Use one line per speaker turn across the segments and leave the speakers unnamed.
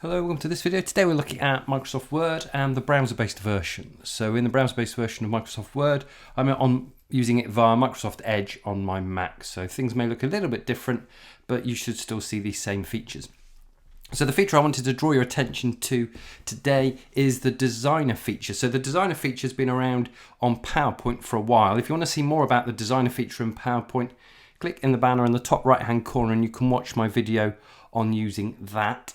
Hello, welcome to this video. Today we're looking at Microsoft Word and the browser-based version. So in the browser-based version of Microsoft Word, I'm using it via Microsoft Edge on my Mac. So things may look a little bit different, but you should still see these same features. So the feature I wanted to draw your attention to today is the Designer feature. So the Designer feature has been around on PowerPoint for a while. If you want to see more about the Designer feature in PowerPoint, click in the banner in the top right-hand corner and you can watch my video on using that.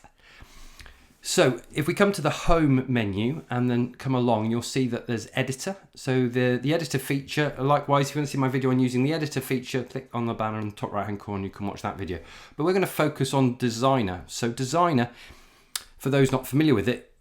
So if we come to the home menu and then come along, you'll see that there's editor. So the editor feature, likewise, if you want to see my video on using the editor feature, click on the banner in the top right hand corner and you can watch that video. But we're going to focus on Designer. So Designer, for those not familiar with it,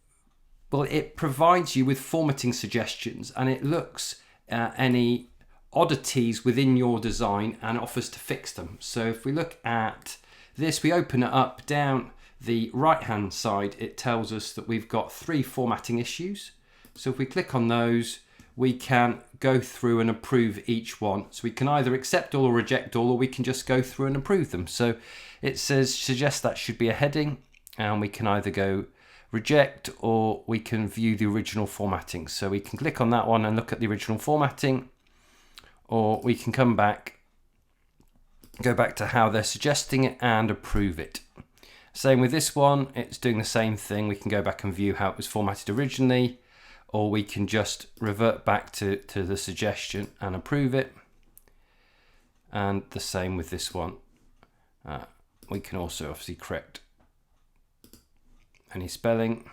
well, it provides you with formatting suggestions and it looks at any oddities within your design and offers to fix them. So if we look at this, we open it up down the right hand side, it tells us that we've got 3 formatting issues. So if we click on those, we can go through and approve each one. So we can either accept all or reject all, or we can just go through and approve them. So it suggests that should be a heading, and we can either go reject or we can view the original formatting. So we can click on that one and look at the original formatting, or we can come back, go back to how they're suggesting it and approve it. Same with this one, it's doing the same thing. We can go back and view how it was formatted originally, or we can just revert back to the suggestion and approve it. And the same with this one. We can also obviously correct any spelling.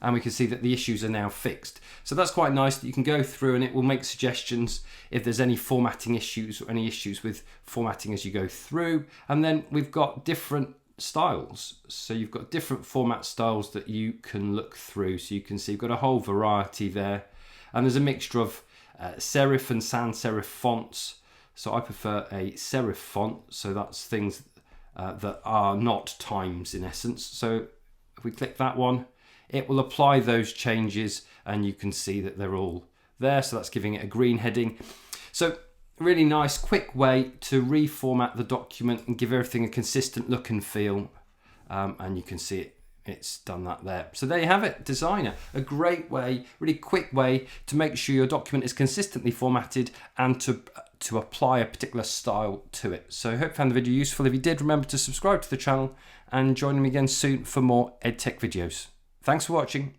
And we can see that the issues are now fixed. So that's quite nice that you can go through and it will make suggestions if there's any formatting issues or any issues with formatting as you go through. And then we've got different styles. So you've got different format styles that you can look through. So you can see you've got a whole variety there. And there's a mixture of serif and sans serif fonts. So I prefer a serif font. So that's things that are not times in essence. So if we click that one, it will apply those changes and you can see that they're all there. So that's giving it a green heading. So really nice, quick way to reformat the document and give everything a consistent look and feel. And you can see it's done that there. So there you have it, Designer. A great way, really quick way to make sure your document is consistently formatted and to apply a particular style to it. So I hope you found the video useful. If you did, remember to subscribe to the channel and join me again soon for more EdTech videos. Thanks for watching.